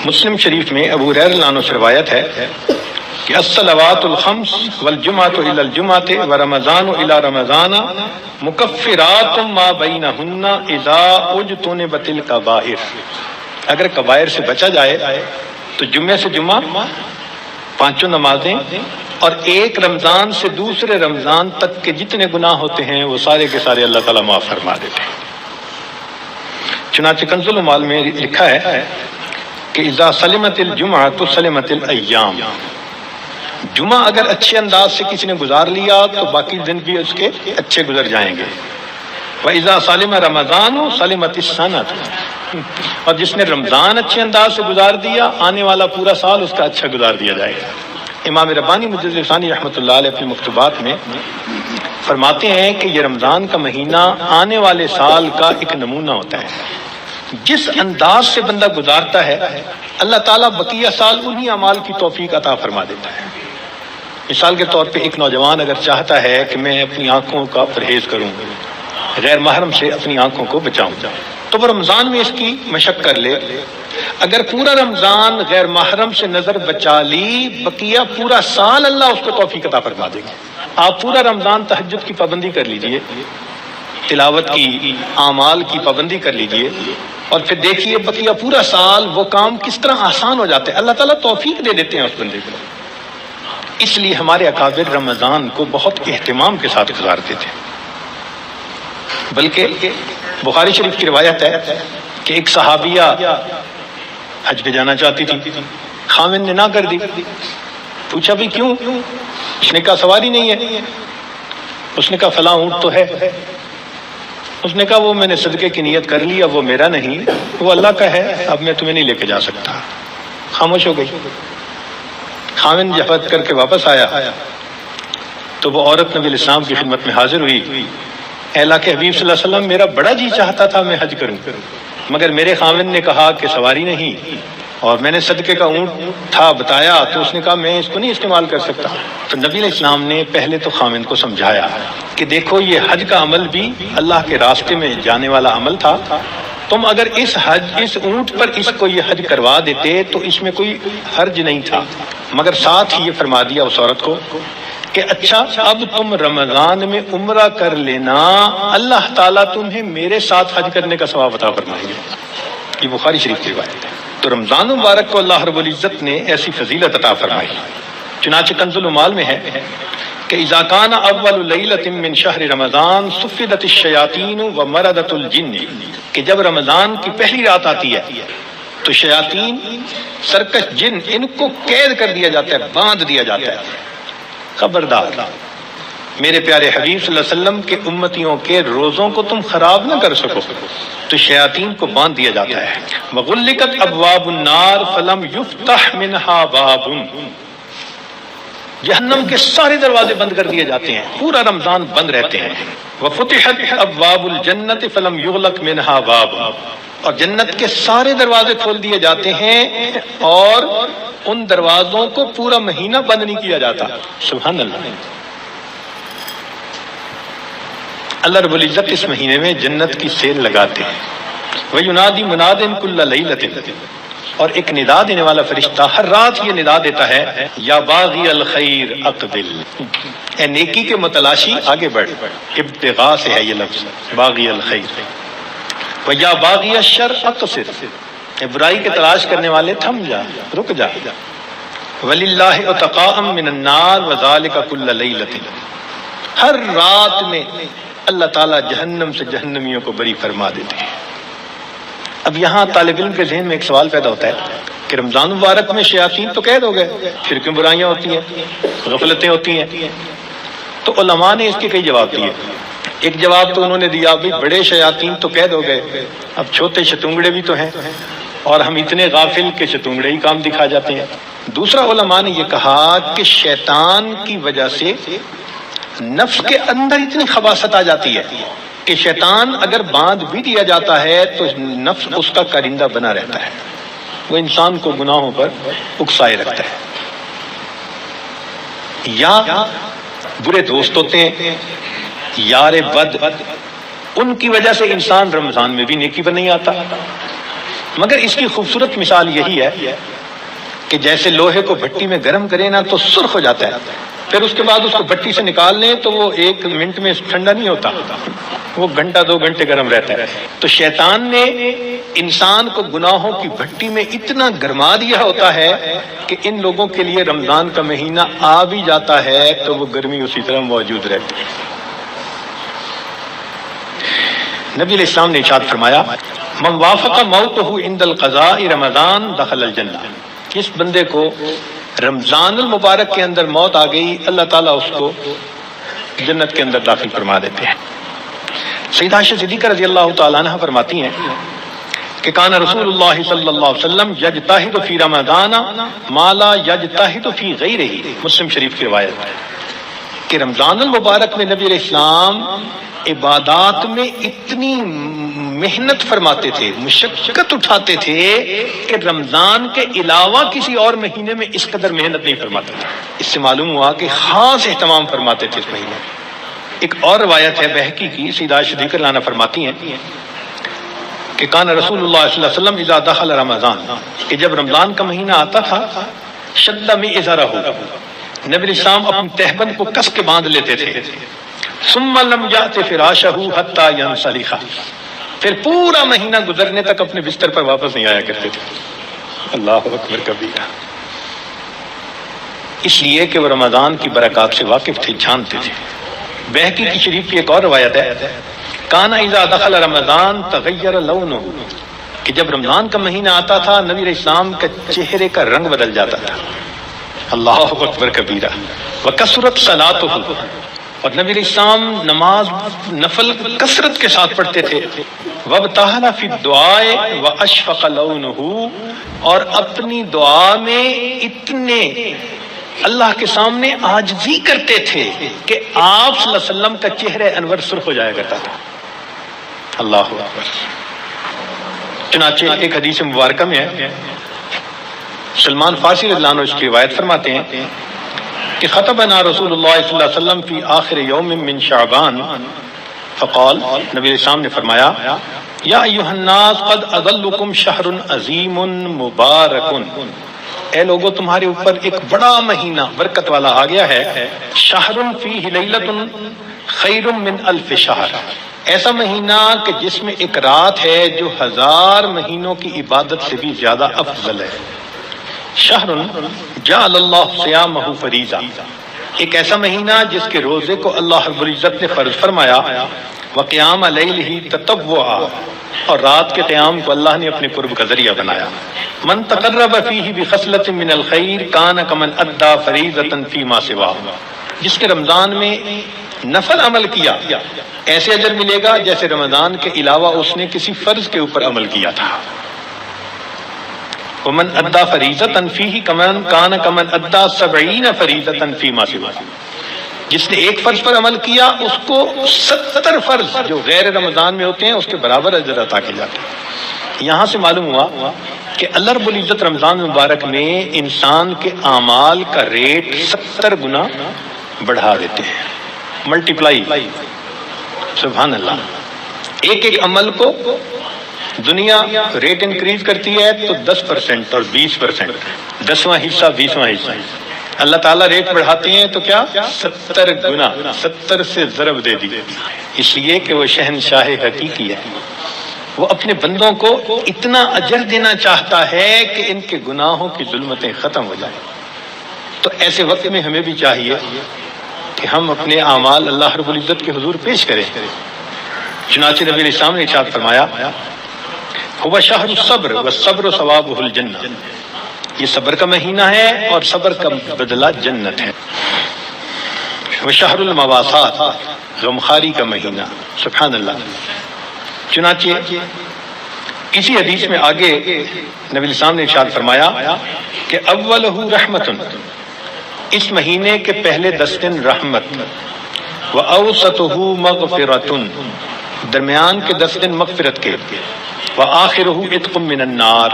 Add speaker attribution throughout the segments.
Speaker 1: مسلم شریف میں ابو ہریرہ رضی اللہ عنہ سے روایت ہے کہ الصلوات الخمس والجمعۃ الی الجمعۃ ورمضان الی رمضان مکفرات ما بینہن اذا اجتنبت الکبائر. اگر کبائر سے بچا جائے تو جمعے سے جمعہ 5 نمازیں اور ایک رمضان سے دوسرے رمضان تک کے جتنے گناہ ہوتے ہیں وہ سارے کے سارے اللہ تعالیٰ معاف فرما دیتے ہیں. چنانچہ کنز العمال میں لکھا ہے کہ اذا سلمت الجمعۃ سلمت الایام. جمعہ اگر اچھے انداز سے کسی نے گزار لیا تو باقی دن بھی اس کے اچھے گزر جائیں گے. وَإِذَا سَلِمَ رَمَضَانُ سَلِمَتِ السَّنَةُ. اور جس نے رمضان اچھے انداز سے گزار دیا آنے والا پورا سال اس کا اچھا گزار دیا جائے گا. امام ربانی مجدد ثانی رحمۃ اللہ علیہ اپنے مکتوبات میں فرماتے ہیں کہ یہ رمضان کا مہینہ آنے والے سال کا ایک نمونہ ہوتا ہے. جس انداز سے بندہ گزارتا ہے اللہ تعالیٰ بقیہ سال انہی اعمال کی توفیق عطا فرما دیتا ہے. مثال کے طور پہ ایک نوجوان اگر چاہتا ہے کہ میں اپنی آنکھوں کا پرہیز کروں، غیر محرم سے اپنی آنکھوں کو بچاؤں، تو وہ رمضان میں اس کی مشق کر لے. اگر پورا رمضان غیر محرم سے نظر بچا لی بقیہ پورا سال اللہ اس کو توفیق عطا فرما دے گا. آپ پورا رمضان تہجد کی پابندی کر لیجئے، تلاوت کی، اعمال کی پابندی کر لیجئے، اور پھر دیکھیے بقیہ پورا سال وہ کام کس طرح آسان ہو جاتے ہیں. اللہ تعالیٰ توفیق دے دیتے ہیں اس بندے کو. اس لیے ہمارے اکابر رمضان کو بہت اہتمام کے ساتھ گزارتے تھے. بلکہ بخاری شریف کی روایت ہے کہ ایک صحابیہ حج پہ جانا چاہتی تھی، خاوند نے نہ کر دی. پوچھا بھی کیوں؟ اس نے کہا سواری نہیں ہے. اس نے کہا فلاں اونٹ تو ہے. اس نے کہا وہ میں نے صدقے کی نیت کر لی، اب وہ میرا نہیں، وہ اللہ کا ہے، اب میں تمہیں نہیں لے کے جا سکتا. خاموش ہو گئی. خاوند جب حج کر کے واپس آیا تو وہ عورت نبی الاسلام کی خدمت میں حاضر ہوئی. اے اللہ کے حبیب صلی اللہ علیہ وسلم، میرا بڑا جی چاہتا تھا میں حج کروں، مگر میرے خاوند نے کہا کہ سواری نہیں، اور میں نے صدقے کا اونٹ تھا بتایا تو اس نے کہا میں اس کو نہیں استعمال کر سکتا. تو نبی علیہ السلام نے پہلے تو خاوند کو سمجھایا کہ دیکھو یہ حج کا عمل بھی اللہ کے راستے میں جانے والا عمل تھا. تم اگر اس اونٹ پر اس کو یہ حج کروا دیتے تو اس میں کوئی حرج نہیں تھا، مگر ساتھ ہی یہ فرما دیا اس عورت کو کہ اچھا اب تم رمضان میں عمرہ کر لینا، اللہ تعالیٰ تمہیں میرے ساتھ حج کرنے کا ثواب عطا فرمائیں گے. یہ بخاری شریف کی روایت ہے. تو رمضان مبارک کو اللہ رب العزت نے ایسی فضیلت عطا فرمائی. چنانچہ کنز العمال میں ہے کہ اذا کان اول لیلۃ من شہر رمضان صفدت الشیاطین ومردت الجن. کہ جب رمضان کی پہلی رات آتی ہے تو شیاطین، سرکش جن، ان کو قید کر دیا جاتا ہے، باندھ دیا جاتا ہے. خبردار میرے پیارے حبیب صلی اللہ علیہ وسلم کے امتیوں کے روزوں کو تم خراب نہ کر سکو، تو شیاطین کو باندھ دیا جاتا ہے. وغلقت ابواب النار فلم یفتح منہا باب. جہنم کے سارے دروازے بند کر دیے جاتے ہیں، پورا رمضان بند رہتے ہیں. وفتحت ابواب الجنت فلم یغلق منہا باب. اور جنت کے سارے دروازے کھول دیے جاتے ہیں اور ان دروازوں کو پورا مہینہ بند نہیں کیا جاتا. سبحان اللہ. اللہ رب العزت اس مہینے میں جنت کی سیل لگاتے ہیں. وَيُنَادِي مُنَادٍ كُلَّ لَيْلَةٍ. اور ایک ندا دینے والا فرشتہ ہر رات یہ ندا دیتا ہے، یا باغی الخیر اقبل. اے نیکی کے متلاشی آگے بڑھ. ابتغاء سے ہے یہ لفظ باغی الخیر. وَيَا باغی الشر اقصر. برائی کے تلاش کرنے والے تھم جا، رک جا. وَلِلَّهِ عُتَقَاءً مِّنَ النَّارِ وَذَلِكَ كُلَّ لَيْلَةٍ. ہر رات میں اللہ تعالیٰ جہنم سے جہنمیوں کو بری فرما دیتے ہیں. اب یہاں طالب علم کے ذہن میں ایک سوال پیدا ہوتا ہے کہ رمضان مبارک میں شیاطین تو قید ہو گئے، پھر کیوں برائیاں ہوتی ہیں، غفلتیں ہوتی ہیں؟ تو علماء نے اس کے کئی جواب دیے. ایک جواب تو انہوں نے دیا بھی بڑے شیاطین تو قید ہو گئے، اب چھوٹے شتونگڑے بھی تو ہیں، اور ہم اتنے غافل کہ شتونگڑے ہی کام دکھا جاتے ہیں. دوسرا علماء نے یہ کہا کہ شیطان کی وجہ سے نفس کے اندر اتنی خباثت آ جاتی ہے کہ شیطان اگر باندھ بھی دیا جاتا ہے تو نفس اس کا کارندہ بنا رہتا ہے، وہ انسان کو گناہوں پر اکسائے رکھتا ہے. یا برے دوست ہوتے ہیں، یار بد، ان کی وجہ سے انسان رمضان میں بھی نیکی پر نہیں آتا. مگر اس کی خوبصورت مثال یہی ہے کہ جیسے لوہے کو بھٹی میں گرم کریں نا تو سرخ ہو جاتا ہے، پھر اس کے بعد اس کو بھٹی سے نکال لیں تو وہ 1 منٹ میں ٹھنڈا نہیں ہوتا، وہ گھنٹہ 2 گھنٹے گرم رہتا ہے۔ تو شیطان نے انسان کو گناہوں کی بھٹی میں اتنا گرما دیا ہوتا ہے کہ ان لوگوں کے لیے رمضان کا مہینہ آ بھی جاتا ہے تو وہ گرمی اسی طرح موجود رہتی ہے۔ نبی علیہ السلام نے ارشاد فرمایا من وافق موتہ عند القضاء رمضان دخل الجنہ، جس بندے کو رمضان المبارک کے اندر موت آ گئی اللہ تعالیٰ اس کو جنت کے اندر داخل فرما دیتے ہیں۔ سیدہ عائشہ صدیقہ رضی اللہ تعالیٰ عنہ فرماتی ہیں کہ کان رسول اللہ صلی اللہ علیہ وسلم یجتہد فی رمضان ما لا یجتہد فی غیرہ، مسلم شریف کی روایت ہے کہ رمضان المبارک میں نبی علیہ السلام عبادات میں اتنی محنت فرماتے تھے، مشقت اٹھاتے تھے کہ رمضان کے علاوہ کسی اور مہینے میں اس قدر محنت نہیں فرماتے تھے۔ اس سے معلوم ہوا کہ خاص اہتمام فرماتے تھے اس مہینے میں۔ ایک اور روایت ہے بہقی کی، سیدہ عائشہ صدیقہ عنہا فرماتی ہیں کہ کان رسول اللہ صلی اللہ علیہ وسلم اذا دخل رمضان، کہ جب رمضان کا مہینہ آتا تھا شد مئزرہ، نبی علیہ السلام اپنے تہبند کو کس کے باندھ لیتے تھے، ثم لم یأت فراشہ حتی ینسلخ، پھر پورا مہینہ گزرنے تک اپنے بستر پر واپس نہیں آیا کرتے تھے۔ اللہ اکبر کبیرہ، اس لیے کہ وہ رمضان کی برکات سے واقف تھے، جانتے تھے۔ بہقی کی شریف کی ایک اور روایت ہے کان اذا دخل رمضان تغیر لونہ، کہ جب رمضان کا مہینہ آتا تھا نبی علیہ السلام کے چہرے کا رنگ بدل جاتا تھا۔ اللہ اکبر کبیرہ، وکثرت صلاتہ، اور نبی علیہ السلام نماز نفل کثرت کے ساتھ پڑھتے تھے، وابتہل فی الدعاء واشفق لونہ، اور اپنی دعا میں اتنے اللہ کے سامنے عاجزی کرتے تھے کہ آپ صلی اللہ علیہ وسلم کا چہرہ انور سرخ ہو جایا کرتا تھا۔ اللہ اکبر۔ چنانچہ ایک حدیث مبارکہ میں ہے، سلمان فارسی رضی اللہ عنہ اس کی روایت فرماتے ہیں کہ خطبنا رسول اللہ صلی اللہ علیہ وسلم فی آخر یوم من شعبان فقال، نبی علیہ السلام نے فرمایا یا ایھا الناس قد اظلکم شہر عظیم مبارک، اے لوگو تمہارے اوپر ایک بڑا مہینہ برکت والا آ گیا ہے، شہر فیہ لیلۃ خیر من الف شہر، ایسا مہینہ کہ جس میں ایک رات ہے جو 1000 مہینوں کی عبادت سے بھی زیادہ افضل ہے۔ شہر جعل اللہ صیامہ فریضہ، ایک ایسا مہینہ جس کے روزے کو اللہ رب العزت نے فرض فرمایا، وقیام لیلہ تطوعا، اور رات کے قیام کو اللہ نے اپنے قرب کا ذریعہ بنایا۔ من تقرب فیہ بخصلۃ من الخیر کان کمن ادی فریضۃ فیما سواہ، جس کے رمضان میں نفل عمل کیا ایسے اجر ملے گا جیسے رمضان کے علاوہ اس نے کسی فرض کے اوپر عمل کیا تھا۔ ومن ادی فریضۃ فیہ کمن کان کمن ادی 70 فریضۃ فیما سواہ، جس نے ایک فرض پر عمل کیا اس کو 70 فرض جو غیر رمضان میں ہوتے ہیں اس کے برابر اجر عطا کیا جاتا ہے۔ یہاں سے معلوم ہوا کہ اللہ رب العزت رمضان مبارک میں انسان کے اعمال کا ریٹ 70 گنا بڑھا دیتے ہیں، ملٹیپلائی، سبحان اللہ۔ ایک ایک عمل کو دنیا ریٹ انکریز کرتی ہے تو 10% اور 20%، 10واں حصہ 20واں حصہ، اللہ تعالیٰ ریٹ بڑھاتے ہیں تو کیا 70 گنا، 70 سے ضرب دے دی، اس لیے کہ وہ شہنشاہ حقیقی ہے، وہ اپنے بندوں کو اتنا اجر دینا چاہتا ہے کہ ان کے گناہوں کی ظلمتیں ختم ہو جائیں۔ تو ایسے وقت میں ہمیں بھی چاہیے کہ ہم اپنے اعمال اللہ رب العزت کے حضور پیش کریں۔ چنانچہ نبی علیہ السلام نے ارشاد فرمایا هو شہر الصبر والصبر ثوابہ الجنہ، یہ صبر کا مہینہ ہے اور صبر کا بدلہ جنت ہے۔ وہ شہر المواسات، غمخاری کا مہینہ، سبحان اللہ۔ چنانچہ اسی حدیث میں آگے نبی علیہ السلام نے ارشاد فرمایا کہ اولہ رحمت، اس مہینے کے پہلے 10 دن رحمت، وَأَوْسَطُهُ مَغْفِرَةٌ، درمیان کے 10 دن مغفرت کے، وَآخِرُهُ عِتْقٌ مِّنَ النَّارِ،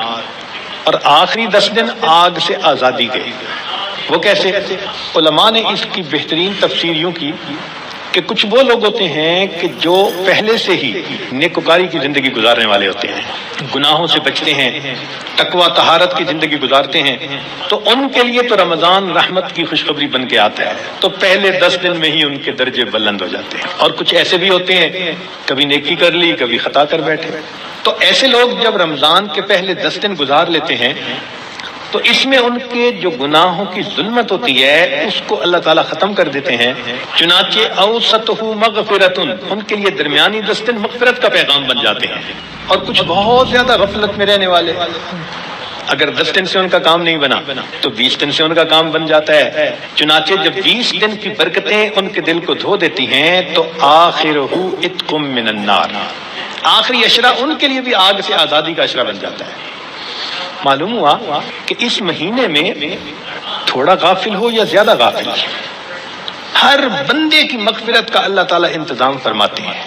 Speaker 1: اور آخری 10 دن آگ سے آزادی کے۔ وہ کیسے؟ علماء نے اس کی بہترین تفسیر یوں کی کہ کچھ وہ لوگ ہوتے ہیں کہ جو پہلے سے ہی نیکوکاری کی زندگی گزارنے والے ہوتے ہیں، گناہوں سے بچتے ہیں، تقوی طہارت کی زندگی گزارتے ہیں، تو ان کے لیے تو رمضان رحمت کی خوشخبری بن کے آتا ہے، تو پہلے 10 دن میں ہی ان کے درجے بلند ہو جاتے ہیں۔ اور کچھ ایسے بھی ہوتے ہیں کبھی نیکی کر لی کبھی خطا کر بیٹھے، تو ایسے لوگ جب رمضان کے پہلے 10 دن گزار لیتے ہیں تو اس میں ان کے جو گناہوں کی ظلمت ہوتی ہے اس کو اللہ تعالیٰ ختم کر دیتے ہیں۔ چنانچہ اوسطہ مغفرۃ، ان کے لیے درمیانی 10 دن مغفرت کا پیغام بن جاتے ہیں۔ اور کچھ بہت زیادہ غفلت میں رہنے والے، اگر 10 دن سے ان کا کام نہیں بنا تو 20 دن سے ان کا کام بن جاتا ہے۔ چنانچہ جب 20 دن کی برکتیں ان کے دل کو دھو دیتی ہیں تو آخرہ عتق من النار، آخری عشرہ ان کے لیے بھی آگ سے آزادی کا عشرہ بن جاتا ہے۔ معلوم ہوا کہ اس مہینے میں تھوڑا غافل ہو یا زیادہ غافل، ہر بندے کی مغفرت کا اللہ تعالیٰ انتظام فرماتے ہیں۔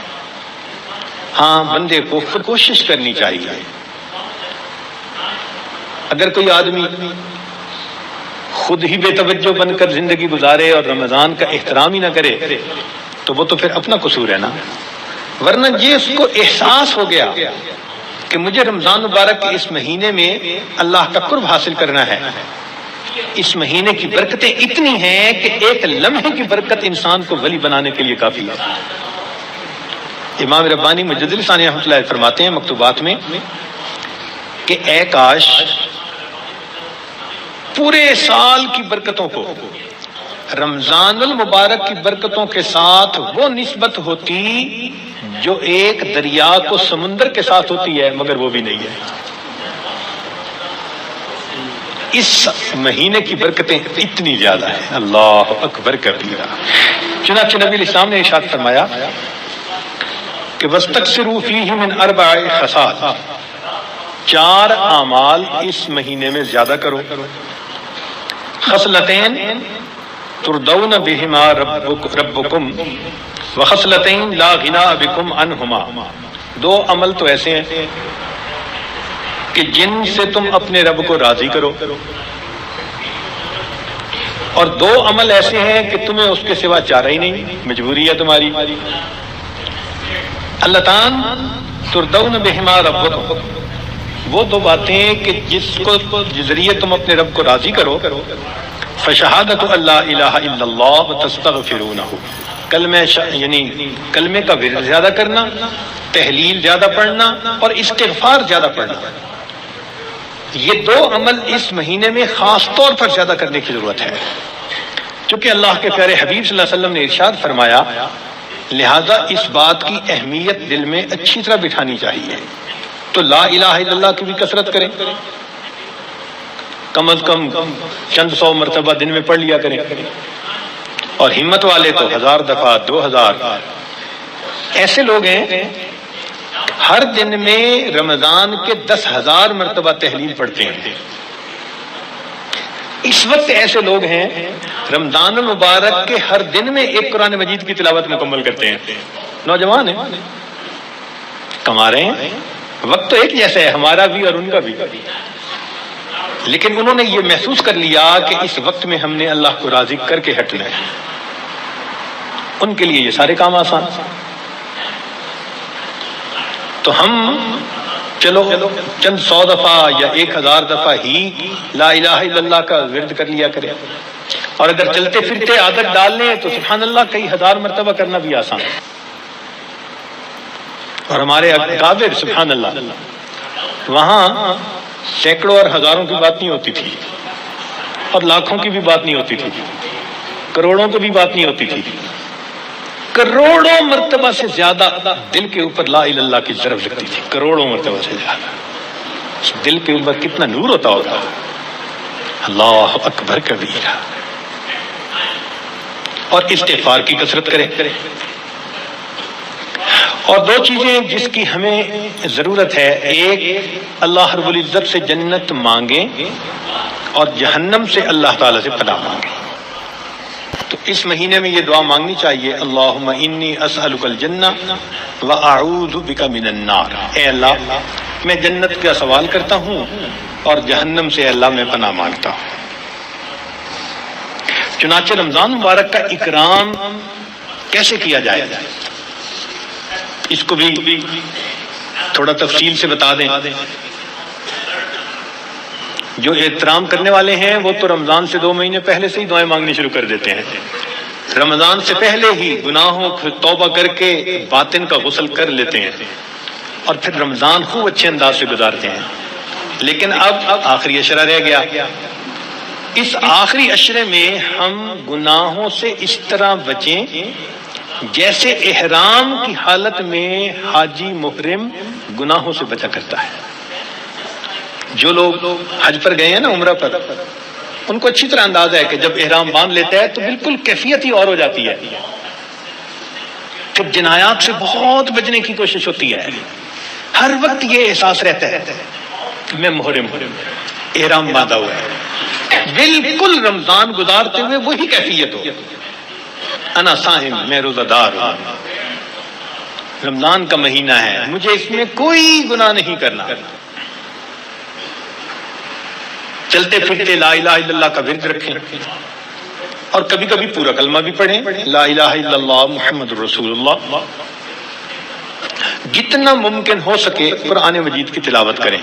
Speaker 1: ہاں بندے کو کوشش کرنی چاہیے، اگر کوئی آدمی خود ہی بے توجہ بن کر زندگی گزارے اور رمضان کا احترام ہی نہ کرے تو وہ تو پھر اپنا قصور ہے نا، ورنہ یہ اس کو احساس ہو گیا کہ مجھے رمضان مبارک کے اس مہینے میں اللہ کا قرب حاصل کرنا ہے، اس مہینے کی برکتیں اتنی ہیں کہ ایک لمحے کی برکت انسان کو ولی بنانے کے لیے کافی ہے۔ امام ربانی مجدد ثانی رحمۃ اللہ فرماتے ہیں مکتوبات میں کہ اے کاش پورے سال کی برکتوں کو رمضان المبارک کی برکتوں کے ساتھ وہ نسبت ہوتی جو ایک دریا کو سمندر کے ساتھ ہوتی ہے، مگر وہ بھی نہیں ہے۔ اس مہینے کی برکتیں اتنی زیادہ ہیں، اللہ اکبر کبیرہ۔ چنانچہ نبی الاسلام نے ارشاد فرمایا کہ وَاسْتَكْثِرُوا فِيهِ مِنْ 4 خصال، 4 اعمال اس مہینے میں زیادہ کرو۔ خصلتین تردون بہما ربکم وخصلتین لا غناء بکم عنہما، 2 عمل تو ایسے ہیں کہ جن سے تم اپنے رب کو راضی کرو، اور 2 عمل ایسے ہیں کہ تمہیں اس کے سوا چارہ ہی نہیں، مجبوری ہے تمہاری۔ اللتان تردون بہما ربکم، وہ 2 باتیں کہ جس ذریعے تم اپنے رب کو راضی کرو، فشہادت اللہ الہ الا اللہ وتستغفرونہ، یعنی کلمے کا ورد زیادہ کرنا، تحلیل زیادہ پڑھنا اور استغفار زیادہ پڑھنا۔ یہ 2 عمل اس مہینے میں خاص طور پر زیادہ کرنے کی ضرورت ہے، چونکہ اللہ کے پیارے حبیب صلی اللہ علیہ وسلم نے ارشاد فرمایا، لہذا اس بات کی اہمیت دل میں اچھی طرح بٹھانی چاہیے۔ تو لا الہ الا اللہ کی بھی کثرت کریں، کم از کم چند 100 مرتبہ دن میں پڑھ لیا کریں، اور ہمت والے تو 1000 دفعہ 2000۔ ایسے لوگ ہیں ہر دن میں رمضان کے 10,000 مرتبہ تحلیل پڑھتے ہیں۔ اس وقت ایسے لوگ ہیں رمضان المبارک کے ہر دن میں ایک قرآن مجید کی تلاوت مکمل کرتے ہیں۔ نوجوان ہیں، کما رہے ہیں، وقت تو ایک جیسا ہے ہمارا بھی اور ان کا بھی، لیکن انہوں نے یہ محسوس کر لیا کہ اس وقت میں ہم نے اللہ کو راضی کر کے ہٹنا ہے، ان کے لیے یہ سارے کام آسان۔ تو ہم چلو چند 100 دفعہ یا 1000 دفعہ ہی لا الہ الا اللہ کا ورد کر لیا کریں، اور اگر چلتے پھرتے عادت ڈال لیں تو سبحان اللہ کئی 1000 مرتبہ کرنا بھی آسان ہے۔ اور ہمارے اکابر سبحان اللہ، وہاں سینکڑوں اور ہزاروں کی بات نہیں ہوتی تھی، اور لاکھوں کی بھی بات نہیں ہوتی تھی، کروڑوں کی بھی بات نہیں ہوتی تھی، کروڑوں مرتبہ سے زیادہ دل کے اوپر لا الہ الا اللہ کی ضرب لگتی تھی، کروڑوں مرتبہ سے زیادہ۔ دل کے اوپر کتنا نور ہوتا ہوگا، اللہ اکبر کبیرہ۔ اور استغفار کی کثرت کریں۔ اور 2 چیزیں جس کی ہمیں ضرورت ہے، ایک اللہ رب العزت سے جنت مانگیں اور جہنم سے اللہ تعالیٰ سے پناہ مانگیں۔ تو اس مہینے میں یہ دعا مانگنی چاہیے، اللہم انی اسألک الجنہ واعوذ بک من النار، اے اللہ میں جنت کا سوال کرتا ہوں اور جہنم سے اللہ میں پناہ مانگتا ہوں۔ چنانچہ رمضان مبارک کا اکرام کیسے کیا جائے، اس کو بھی تھوڑا تفصیل سے بتا دیں۔ جو احترام کرنے والے ہیں وہ تو رمضان سے 2 مہینے پہلے سے ہی دعائیں مانگنی شروع کر دیتے ہیں، رمضان سے پہلے ہی گناہوں کو توبہ کر کے باطن کا غسل کر لیتے ہیں اور پھر رمضان خوب اچھے انداز سے گزارتے ہیں۔ لیکن اب آخری عشرہ رہ گیا، اس آخری عشرے میں ہم گناہوں سے اس طرح بچیں جیسے احرام کی حالت میں حاجی محرم گناہوں سے بچا کرتا ہے۔ جو لوگ حج پر گئے ہیں نا، عمرہ پر، ان کو اچھی طرح اندازہ ہے کہ جب احرام باندھ لیتا ہے تو بالکل کیفیت ہی اور ہو جاتی ہے، پھر جنایات سے بہت بچنے کی کوشش ہوتی ہے، ہر وقت یہ احساس رہتا ہے کہ میں محرم ہوں، احرام باندھا ہوا ہے، بالکل رمضان گزارتے ہوئے وہی کیفیت ہو، انا صائم، میں روزہ دار ہوں، رمضان کا مہینہ ہے، مجھے اس میں کوئی گناہ نہیں کرنا، چلتے پھرتے لا الہ الا اللہ کا ورد رکھیں اور کبھی کبھی پورا کلمہ بھی پڑھیں، لا الہ الا اللہ محمد رسول اللہ۔ جتنا ممکن ہو سکے قرآن مجید کی تلاوت کریں،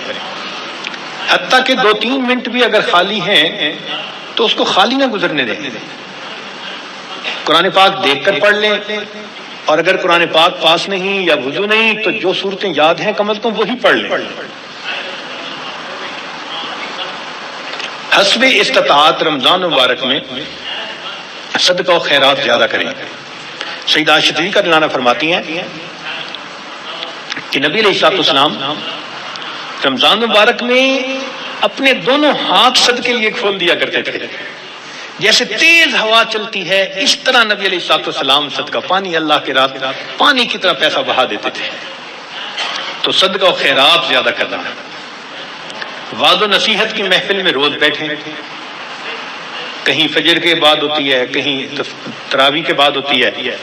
Speaker 1: حتیٰ کہ 2-3 منٹ بھی اگر خالی ہیں تو اس کو خالی نہ گزرنے دیں، قرآن پاک دیکھ کر پڑھ لیں، اور اگر قرآن پاک پاس نہیں یا وضو نہیں تو جو صورتیں یاد ہیں کم از کم وہی پڑھ لیں۔ حسب استطاعت رمضان مبارک میں صدقہ و خیرات زیادہ کریں۔ سیدہ عائشہ صدیقہ رضی اللہ عنہا فرماتی ہیں کہ نبی علیہ الصلوۃ والسلام رمضان مبارک میں اپنے دونوں ہاتھ صدقے کے لیے کھول دیا کرتے تھے، جیسے تیز ہوا چلتی ہے اس طرح نبی علیہ الصلوۃ والسلام صدقہ پانی، اللہ کے راہ پانی کی طرح پیسہ بہا دیتے تھے۔ تو صدقہ و خیرات زیادہ کرنا، وعظ و نصیحت کی محفل میں روز بیٹھیں، کہیں فجر کے بعد ہوتی ہے، کہیں تراویح کے بعد ہوتی ہے،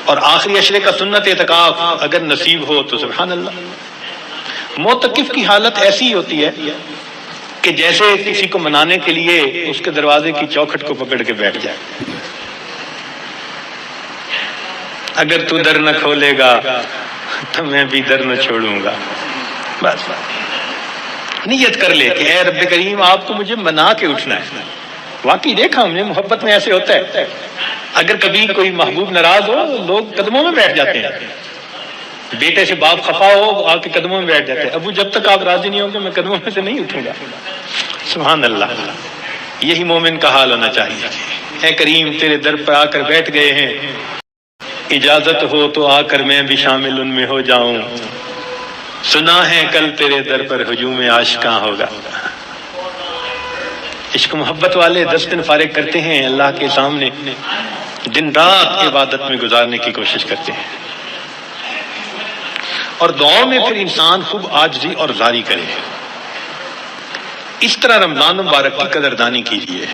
Speaker 1: اور آخری عشرے کا سنت اعتکاف اگر نصیب ہو تو سبحان اللہ۔ معتکف کی حالت ایسی ہی ہوتی ہے کہ جیسے کسی کو منانے کے لیے اس کے دروازے کی چوکھٹ کو پکڑ کے بیٹھ جائے، اگر تو در نہ کھولے گا تو میں بھی در نہ چھوڑوں گا، بس نیت کر لے کہ اے رب کریم آپ کو مجھے منا کے اٹھنا ہے۔ واقعی دیکھا ہم نے محبت میں ایسے ہوتا ہے، اگر کبھی کوئی محبوب ناراض ہو لوگ قدموں میں بیٹھ جاتے ہیں، بیٹے سے باپ خفا ہو آ کے قدموں میں بیٹھ جاتے ہیں، ابو جب تک آپ راضی نہیں ہوں گے میں قدموں میں سے نہیں اٹھوں گا۔ سبحان اللہ، یہی مومن کا حال ہونا چاہیے۔ اے کریم تیرے در پر آ کر بیٹھ گئے ہیں، اجازت ہو تو آ کر میں بھی شامل ان میں ہو جاؤں، سنا ہے کل تیرے در پر ہجوم عاشقاں ہوگا۔ عشق محبت والے 10 دن فارغ کرتے ہیں اللہ کے سامنے، دن رات عبادت میں گزارنے کی کوشش کرتے ہیں، اور دعاؤں میں پھر انسان خوب عاجزی اور زاری کرے۔ اس طرح رمضان مبارک کی قدردانی کیجیے۔